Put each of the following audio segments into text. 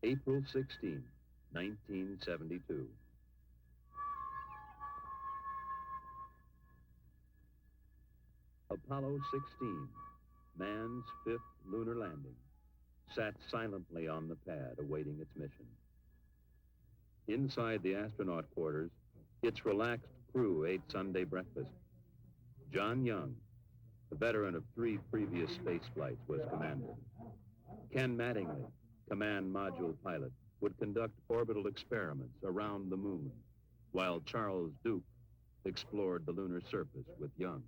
April 16, 1972. Apollo 16, man's fifth lunar landing, sat silently on the pad awaiting its mission. Inside the astronaut quarters, its relaxed crew ate Sunday breakfast. John Young, a veteran of 3 previous space flights, was commander. Ken Mattingly, command module pilot, would conduct orbital experiments around the moon, while Charles Duke explored the lunar surface with Young.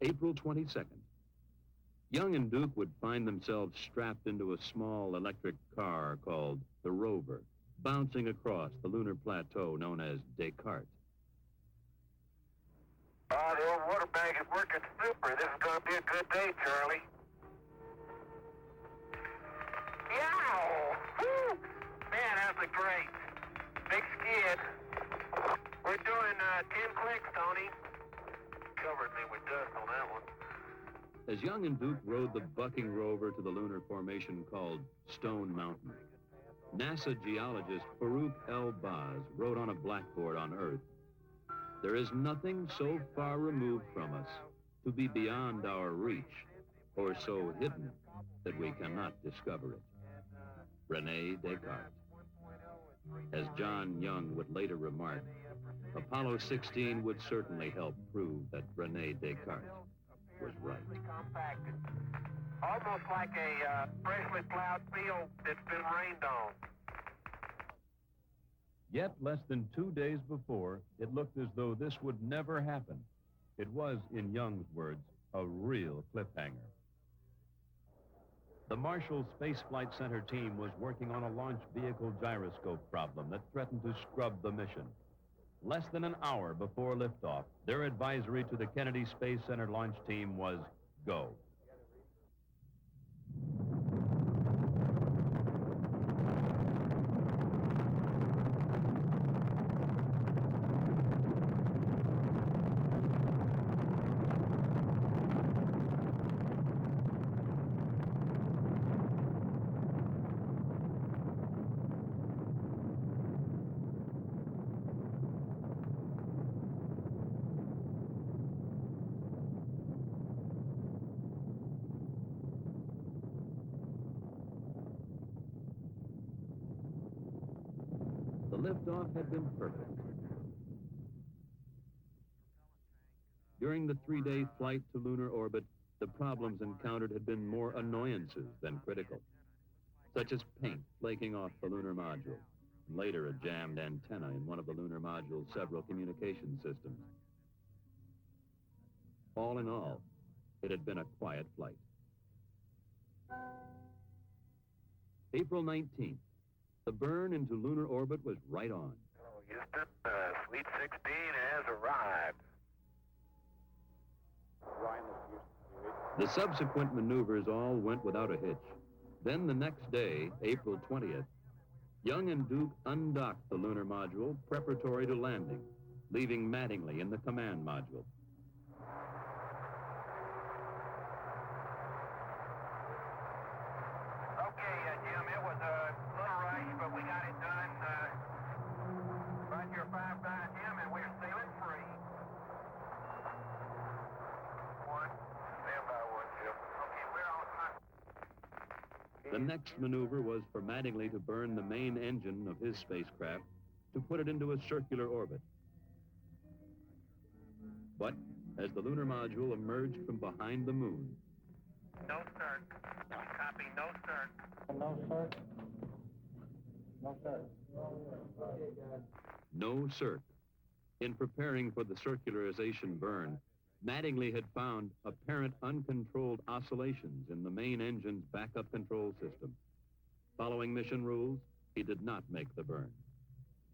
April 22nd. Young and Duke would find themselves strapped into a small electric car called the Rover, bouncing across the lunar plateau known as Descartes. The old water bag is working super. This is going to be a good day, Charlie. Yow! Woo! Man, that was great. Big skid. We're doing 10 clicks, Tony. Covered me with dust on that one. As Young and Duke rode the bucking rover to the lunar formation called Stone Mountain, NASA geologist Farouk El-Baz wrote on a blackboard on Earth, "There is nothing so far removed from us to be beyond our reach or so hidden that we cannot discover it." René Descartes. As John Young would later remark, Apollo 16 would certainly help prove that René Descartes was right. Compacted. Almost like a freshly plowed field that's been rained on. Yet, less than 2 days before, it looked as though this would never happen. It was, in Young's words, a real cliffhanger. The Marshall Space Flight Center team was working on a launch vehicle gyroscope problem that threatened to scrub the mission. Less than an hour before liftoff, their advisory to the Kennedy Space Center launch team was go. The liftoff had been perfect. During the 3-day flight to lunar orbit, the problems encountered had been more annoyances than critical, such as paint flaking off the lunar module, and later a jammed antenna in one of the lunar module's several communication systems. All in all, it had been a quiet flight. April 19th. The burn into lunar orbit was right on. Hello, Houston. Sweet 16 has arrived. The subsequent maneuvers all went without a hitch. Then the next day, April 20th, Young and Duke undocked the lunar module preparatory to landing, leaving Mattingly in the command module. Jim, it was a little rush, but we got it done. Right here, 5-9, Jim, and we're sailing free. One, stand by one, Jim. Okay, we're on. The next maneuver was for Mattingly to burn the main engine of his spacecraft to put it into a circular orbit. But as the lunar module emerged from behind the moon, no, sir. Copy, no, sir. No, sir. No, sir. no circ. In preparing for the circularization burn, Mattingly had found apparent uncontrolled oscillations in the main engine's backup control system. Following mission rules, he did not make the burn.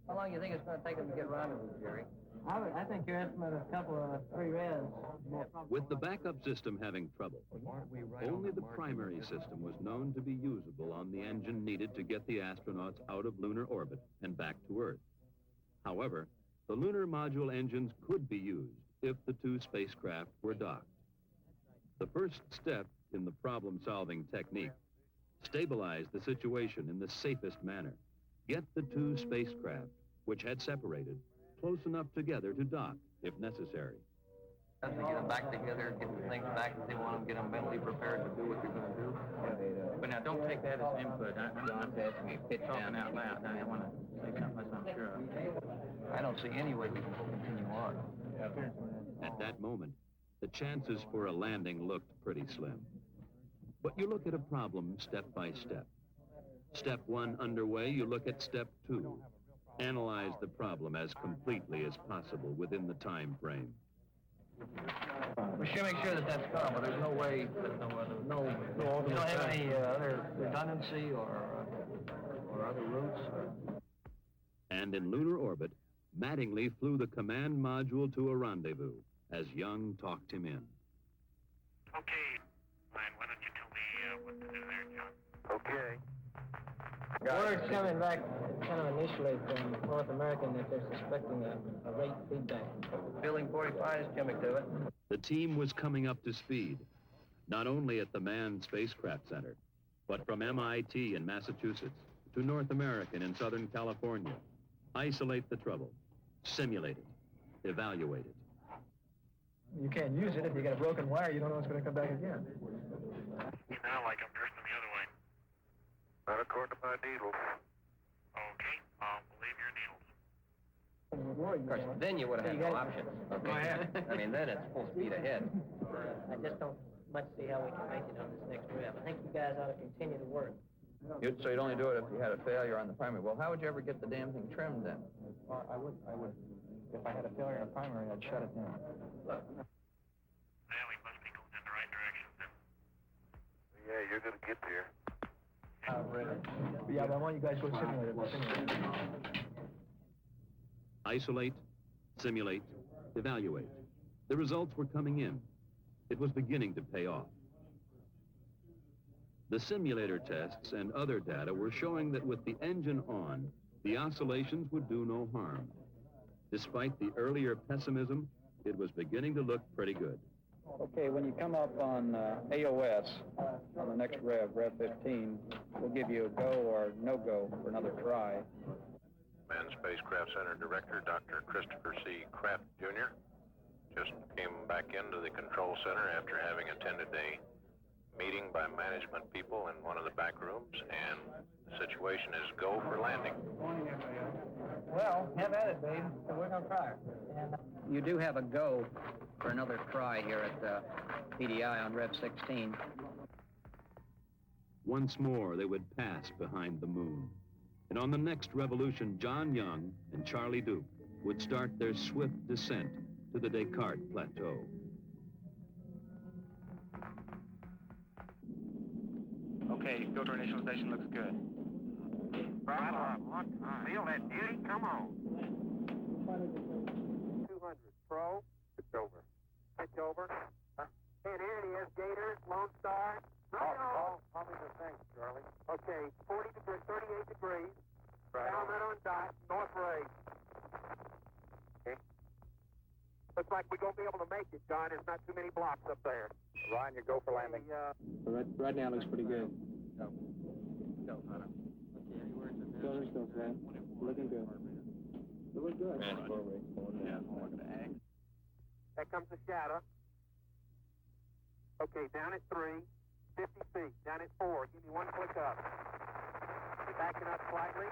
How long do you think it's going to take them to get rendezvous, Jerry? I think your estimate of a couple of 3 reds. With the backup system having trouble, only the primary system was known to be usable on the engine needed to get the astronauts out of lunar orbit and back to Earth. However, the lunar module engines could be used if the 2 spacecraft were docked. The first step in the problem-solving technique stabilize the situation in the safest manner, get the two spacecraft, which had separated, close enough together to dock if necessary. As we get them back together, get the things back that they want them, get them mentally prepared to do what they're going to do. But now, don't take that as input. I'm asking you, pitch talking out loud. I don't want to say something unless I'm sure. I don't see any way we can continue on. At that moment, the chances for a landing looked pretty slim. But you look at a problem step by step. Step one underway, you look at step two. Analyze the problem as completely as possible within the time frame. We should make sure that that's done, but there's no way, you don't have any other redundancy or other routes? And in lunar orbit, Mattingly flew the command module to a rendezvous as Young talked him in. Okay, fine. Why don't you tell me what to do there, John? Okay. Word's coming back kind of initially from North American that they're suspecting a rate feedback. Building 45 is Jimmy to it. The team was coming up to speed, not only at the Manned Spacecraft Center, but from MIT in Massachusetts to North American in Southern California. Isolate the trouble, simulate it, evaluate it. You can't use it if you got a broken wire. You don't know it's going to come back again. Now, like I'm drifting the other way. Not according to my needles. Okay, I'll believe your needles. Of course, then you would have had no options. Okay? I mean, then it's full speed ahead. I just don't much see how we can make it on this next rev. I think you guys ought to continue to work. So you'd only do it if you had a failure on the primary. Well, how would you ever get the damn thing trimmed then? Well, I would. If I had a failure in a primary, I'd shut it down. Well, we must be going in the right direction then. Yeah, you're going to get there. Yeah, but I want you guys to go simulate it. Isolate, simulate, evaluate. The results were coming in. It was beginning to pay off. The simulator tests and other data were showing that with the engine on, the oscillations would do no harm. Despite the earlier pessimism, it was beginning to look pretty good. Okay, when you come up on AOS, on the next Rev 15, we'll give you a go or no-go for another try. Manned Spacecraft Center Director Dr. Christopher C. Kraft, Jr. just came back into the control center after having attended a meeting by management people in one of the back rooms, and the situation is go for landing. Well, have at it, babe. We're going to try. You do have a go for another try here at PDI on Rev 16. Once more, they would pass behind the moon. And on the next revolution, John Young and Charlie Duke would start their swift descent to the Descartes Plateau. Okay, filter initialization looks good. Right on. Feel that beauty? Come on. 200. Pro. It's over. It's over. And here it is, Gator, Lone Star. Call me the thing, Charlie. Okay, 40 degrees, 38 degrees. Right. Element on dot, north ray. Okay. Looks like we're going to be able to make it, John. There's not too many blocks up there. Ryan, you go for landing. Right now looks pretty good. Go. Go, Hunter. Filter's still flat. Looking good. It looks good. That comes the shadow. Okay, down at 3, 50 feet. Down at 4, give me one click up. You're backing up slightly.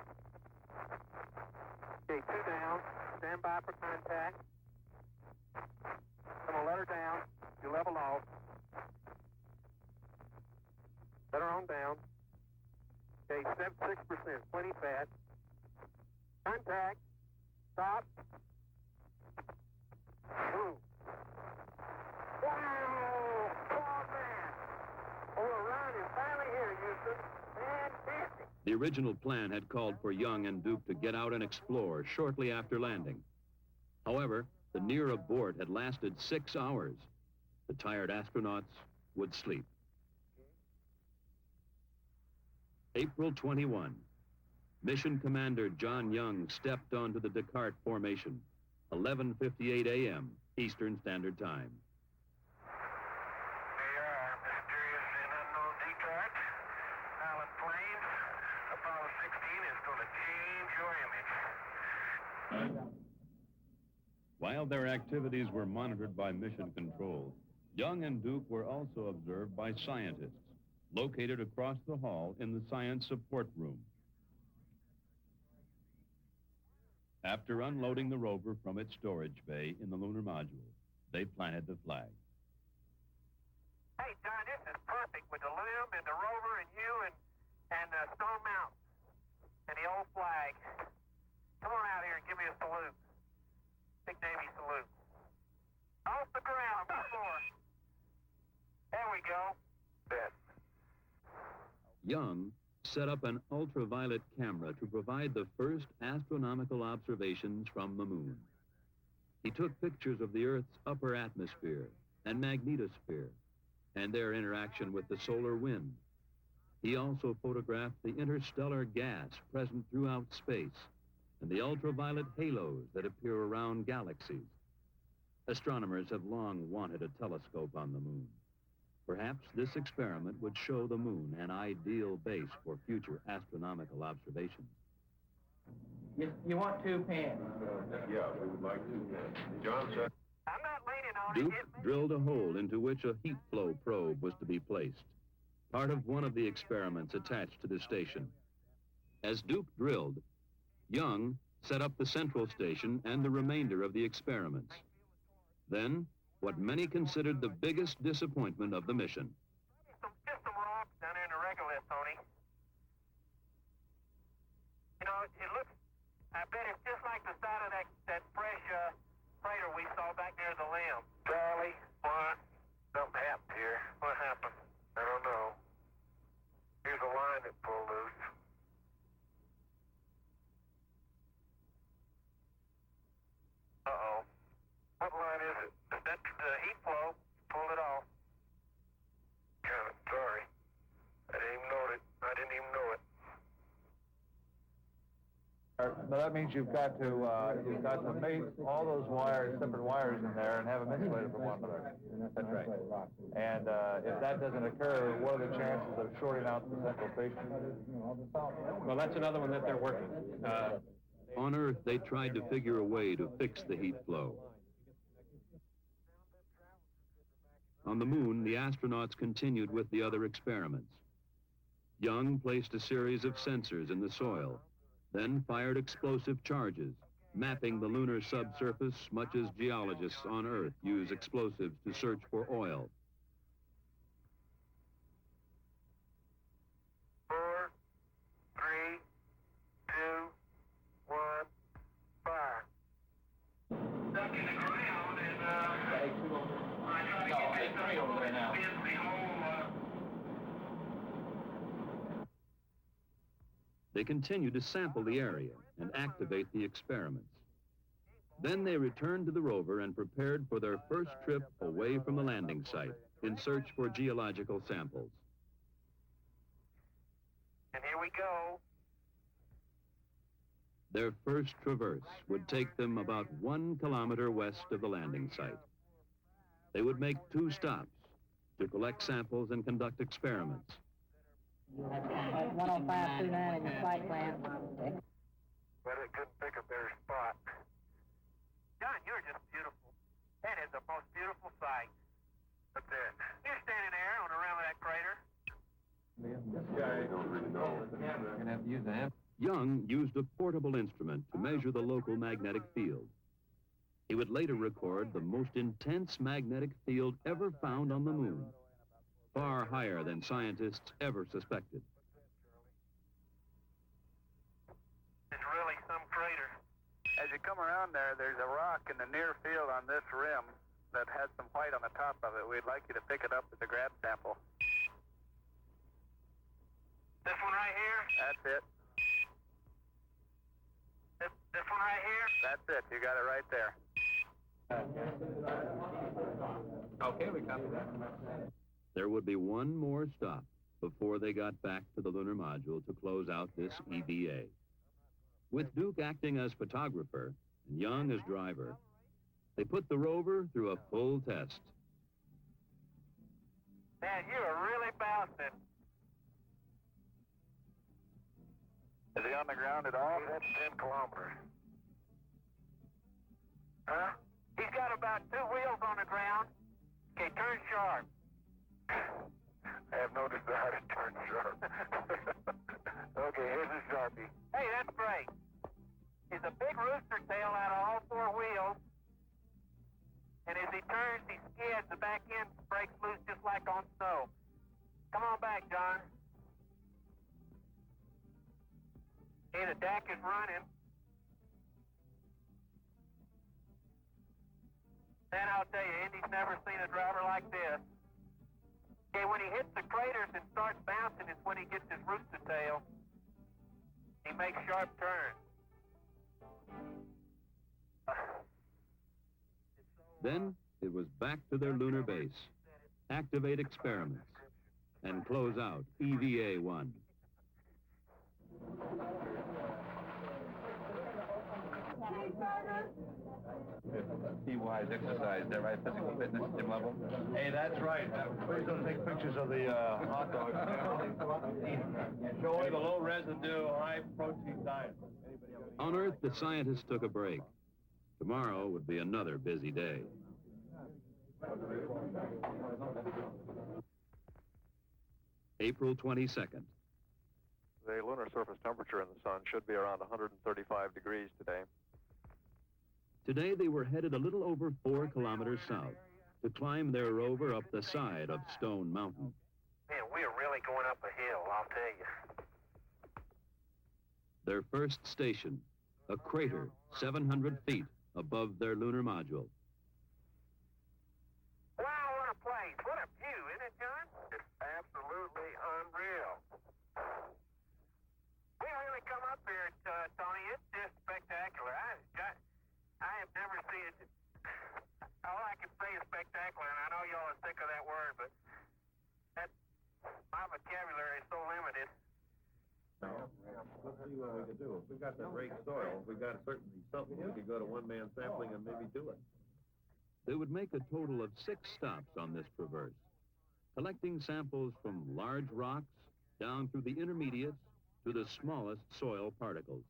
Okay, 2 down. Stand by for contact. I'm gonna let her down. You level off. Let her on down. Okay, 6%, plenty fast. Contact. Stop. Boom. Wow! Oh, man! Oh, we're around and finally here, Houston. Fantastic! The original plan had called for Young and Duke to get out and explore shortly after landing. However, the near abort had lasted 6 hours. The tired astronauts would sleep. April 21. Mission Commander John Young stepped onto the Descartes formation, 11:58 a.m. Eastern Standard Time. They are mysterious and unknown Descartes. Now While their activities were monitored by Mission Control, Young and Duke were also observed by scientists located across the hall in the science support room. After unloading the rover from its storage bay in the lunar module, they planted the flag. Hey, John, this is perfect with the limb and the rover and you and Stone Mountain and the old flag. Come on out here and give me a salute. Big Navy salute. Off the ground, before. There we go. Bet. Young set up an ultraviolet camera to provide the first astronomical observations from the moon. He took pictures of the Earth's upper atmosphere and magnetosphere and their interaction with the solar wind. He also photographed the interstellar gas present throughout space and the ultraviolet halos that appear around galaxies. Astronomers have long wanted a telescope on the moon. Perhaps this experiment would show the moon an ideal base for future astronomical observations. You want 2 pens? Yeah, we would like to. John said. I'm not leaning on Duke it. drilled a hole into which a heat flow probe was to be placed, part of one of the experiments attached to the station. As Duke drilled, Young set up the central station and the remainder of the experiments. Then, what many considered the biggest disappointment of the mission. Just some rocks down there in the regolith, Tony. You know, it looks, I bet it's just like the side of that fresh crater we saw back near the limb. Charlie, what? Something happened here. What happened? I don't know. Here's a line that pulled loose. Uh-oh. What line is it? That's the heat flow. Pulled it off. God, I'm sorry. I didn't even know it. But that means you've got to make all those wires, separate wires in there, and have them insulated from one another. That's right. And if that doesn't occur, what are the chances of shorting out the central station? Well, that's another one that they're working. On Earth, they tried to figure a way to fix the heat flow. On the moon, the astronauts continued with the other experiments. Young placed a series of sensors in the soil, then fired explosive charges, mapping the lunar subsurface much as geologists on Earth use explosives to search for oil. 4, 3, 2, 1, fire. Stuck in the ground and A3 over there now. They continued to sample the area and activate the experiments. Then they returned to the rover and prepared for their first trip away from the landing site in search for geological samples. And here we go. Their first traverse would take them about 1 kilometer west of the landing site. They would make 2 stops to collect samples and conduct experiments. 10529 in your flight plan. But it couldn't pick a better spot. John, you're just beautiful. That is the most beautiful sight. What's that? You're standing there on the rim of that crater. Yeah, I don't really know. You're gonna have to use the amp. Young used a portable instrument to measure the local magnetic field. He would later record the most intense magnetic field ever found on the moon, far higher than scientists ever suspected. It's really some crater. As you come around there, there's a rock in the near field on this rim that has some white on the top of it. We'd like you to pick it up as a grab sample. This one right here? That's it. This one right here? That's it. You got it right there. Okay, we copy that. There would be one more stop before they got back to the lunar module to close out this EVA. With Duke acting as photographer and Young as driver, they put the rover through a full test. Man, you are really bouncing. Is he on the ground at all? That's 10 kilometers. Huh? He's got about 2 wheels on the ground. Okay, turn sharp. I have no desire to turn sharp. Okay, here's a Sharpie. Hey, that's great. He's a big rooster tail out of all 4 wheels. And as he turns, he skids, the back end breaks loose just like on snow. Come on back, John. Hey, the deck is running. And I'll tell you, Indy's never seen a driver like this. Okay, when he hits the craters and starts bouncing, it's when he gets his rooster tail. He makes sharp turns. Then it was back to their lunar base, activate experiments, and close out EVA-1. T-wise exercise, is that right? Physical fitness, gym level? Hey, that's right. Please don't take pictures of the hot dog. Showing the low residue, high protein diet. On Earth, the scientists took a break. Tomorrow would be another busy day. April 22nd. The lunar surface temperature in the sun should be around 135 degrees today. Today they were headed a little over 4 kilometers south to climb their rover up the side of Stone Mountain. Man, we're really going up a hill, I'll tell you. Their first station, a crater 700 feet above their lunar module. Wow, what a place. What a view, isn't it, John? It's absolutely unreal. We really come up here, Tony. It's just spectacular. I have never seen it. All I can say is spectacular, and I know y'all are sick of that word, but my vocabulary is so limited. Let's see what we can do. If we've got the rake soil, we've got certainly something we could go to one-man sampling and maybe do it. They would make a total of 6 stops on this traverse, collecting samples from large rocks down through the intermediates to the smallest soil particles.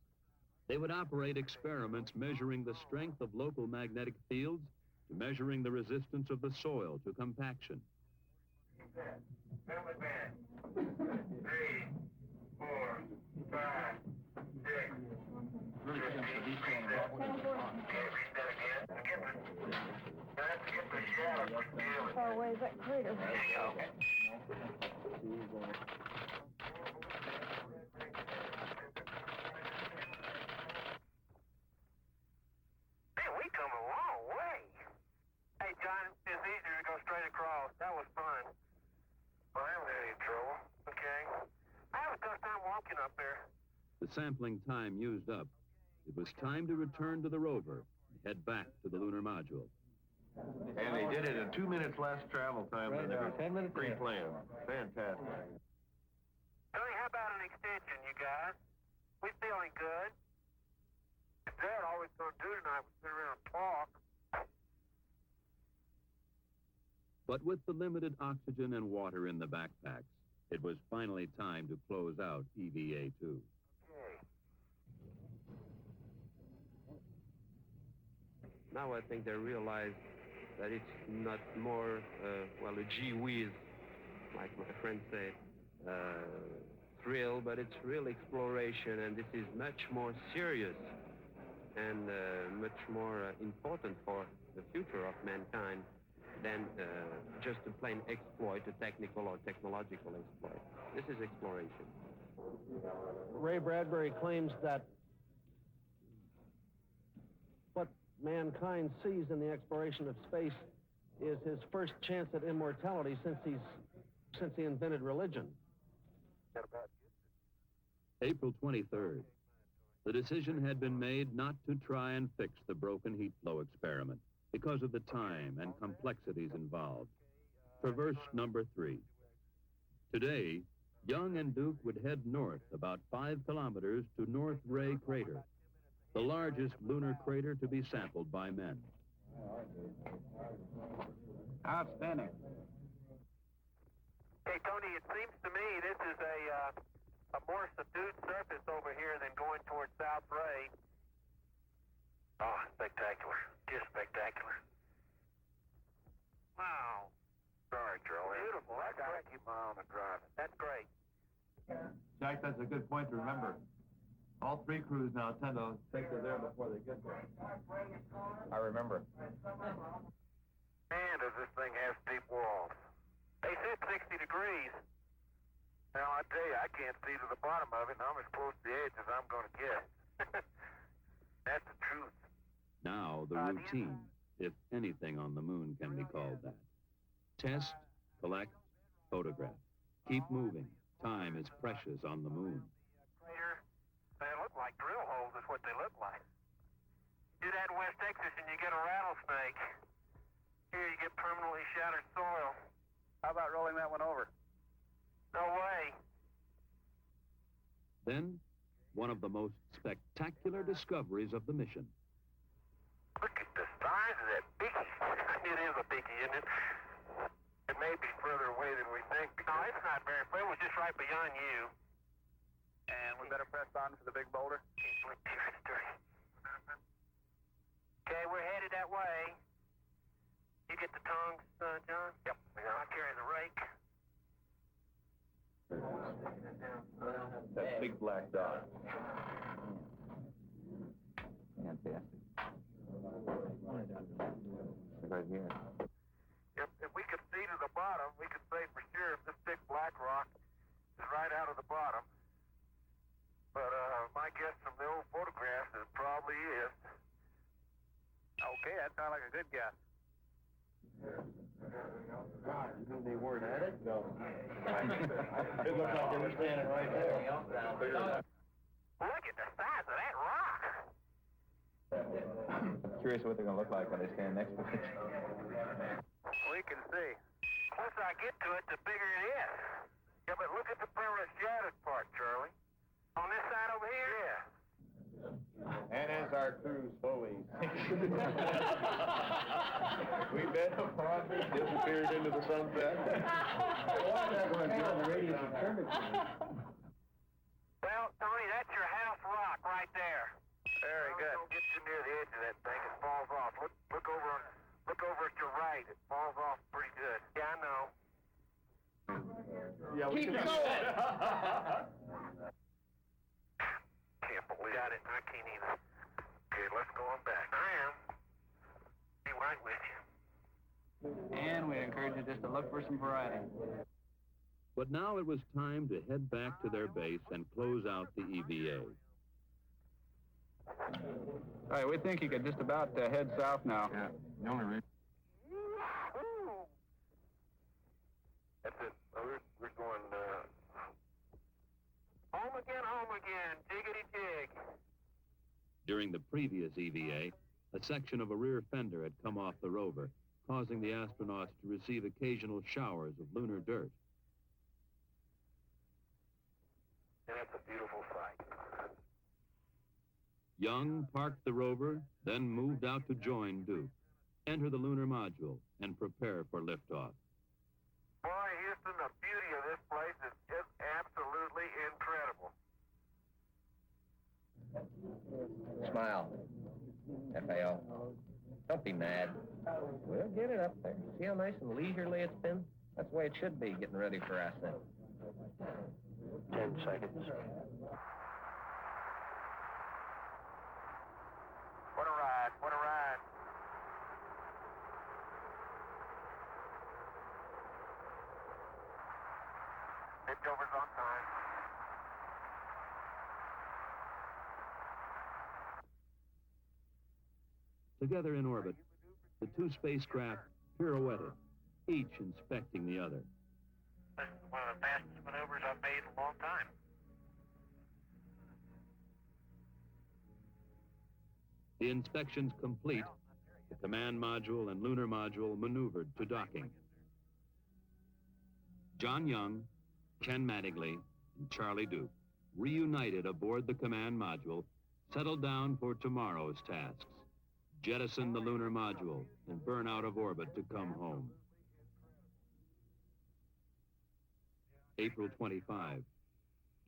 They would operate experiments measuring the strength of local magnetic fields to measuring the resistance of the soil to compaction. 3, 4, 5, 6. How far away is that crater? Man, we come a long way. Hey, John, it's easier to go straight across. That was fun. Well, I haven't had any trouble. Okay. I have a tough time walking up there. The sampling time used up, it was time to return to the rover and head back to the lunar module. And they did it in 2 minutes less travel time than 10 minutes pre-planned. Fantastic. Tony, how about an extension, you guys? We feeling good? Dad, all we're going to do tonight was sit around and talk. But with the limited oxygen and water in the backpacks, it was finally time to close out EVA-2. Okay. Now I think they realize that it's not more, a gee whiz, like my friend said, thrill, but it's real exploration, and this is much more serious and much more important for the future of mankind than just a plain exploit, a technical or technological exploit. This is exploration. Ray Bradbury claims that what mankind sees in the exploration of space is his first chance at immortality since he invented religion. April 23rd. The decision had been made not to try and fix the broken heat flow experiment because of the time and complexities involved. Traverse number 3. Today, Young and Duke would head north about 5 kilometers to North Ray Crater, the largest lunar crater to be sampled by men. Outstanding. Hey, Tony, it seems to me this is a more subdued surface over here than going towards South Ray. Oh, spectacular. Just spectacular. Wow. Sorry, Charlie. Beautiful. I gotta keep my eye on the driving. That's great. Jack, that's a good point to remember. All three crews now tend to think they're there before they get there. I remember. Man, does this thing have steep walls. They said 60 degrees. Now, I tell you, I can't see to the bottom of it, and I'm as close to the edge as I'm going to get. That's the truth. Now the routine, if anything on the moon can be called that. Test, collect, photograph. Keep moving. Time is precious on the moon. Crater, they look like drill holes is what they look like. Do that in West Texas and you get a rattlesnake. Here you get permanently shattered soil. How about rolling that one over? No way. Then, one of the most spectacular discoveries of the mission. Look at the size of that biggie. It is a biggie, isn't it? It may be further away than we think. No, it's not very far. It was just right beyond you. And we better press on for the big boulder? Okay, we're headed that way. You get the tongs, John? Yep. I'll carry the rake. That big black dot. Fantastic. Right here. If we could see to the bottom, we could say for sure if this big black rock is right out of the bottom. But my guess from the old photographs is it probably is. Okay, that sounds like a good guess. God, you mean they weren't at it? No. It looked like they were standing right there. Look at the size of that rock. Curious what they're going to look like when they stand next to it. We can see. The closer I get to it, the bigger it is. Yeah, but look at the permanent shattered part, Charlie. On this side over here? Yeah. And as our crew slowly we bet upon disappeared into the sunset. Well, Tony, that's your house rock right there. Very good. Don't get too near the edge of that thing. It falls off. Look over at your right. It falls off pretty good. Yeah, I know. Yeah, keep it going. Can't believe it. I can't either. Okay, let's go on back. I am. Be right with you. And we encourage you just to look for some variety. But now it was time to head back to their base and close out the EVA. All right, we think you could just about head south now. Yeah, the only reason. That's it. We're going, home again, jiggity jig. During the previous EVA, a section of a rear fender had come off the rover, causing the astronauts to receive occasional showers of lunar dirt. And that's a beautiful sight. Young parked the rover, then moved out to join Duke, enter the lunar module, and prepare for liftoff. Boy, Houston, the beauty of this place is just absolutely incredible. Smile, FAO. Don't be mad. We'll get it up there. See how nice and leisurely it's been? That's the way it should be, getting ready for ascent. 10 seconds. What a ride, what a ride. Midcover's on time. Together in orbit, the two spacecraft pirouetted, each inspecting the other. This is one of the fastest maneuvers I've made in a long time. The inspections complete, the command module and lunar module maneuvered to docking. John Young, Ken Mattingly, and Charlie Duke, reunited aboard the command module, settled down for tomorrow's tasks. Jettison the lunar module and burn out of orbit to come home. April 25.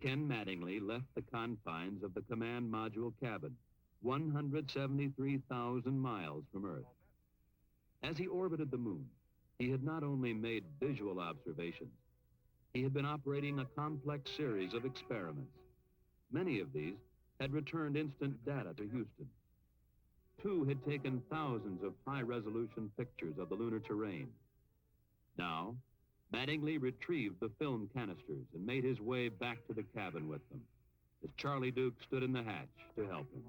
Ken Mattingly left the confines of the command module cabin 173,000 miles from Earth. As he orbited the moon, he had not only made visual observations, he had been operating a complex series of experiments. Many of these had returned instant data to Houston. 2 had taken thousands of high-resolution pictures of the lunar terrain. Now, Mattingly retrieved the film canisters and made his way back to the cabin with them, as Charlie Duke stood in the hatch to help him.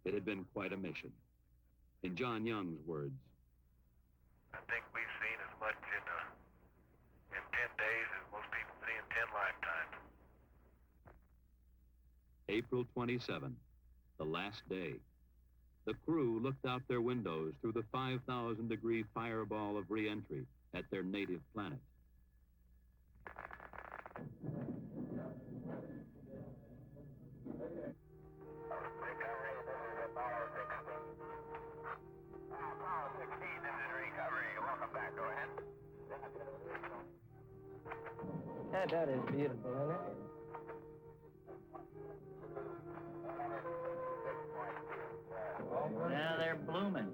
It had been quite a mission. In John Young's words, I think we've seen as much in 10 days as most people see in 10 lifetimes. April 27, the last day. The crew looked out their windows through the 5,000-degree fireball of re-entry at their native planet. That is beautiful, isn't it? Now they're blooming.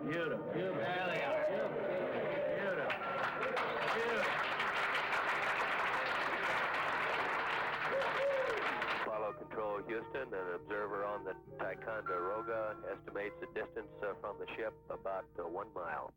Beautiful. Beautiful. There they are. Beautiful. Follow Control Houston, an observer on the Ticonderoga estimates the distance from the ship about 1 mile.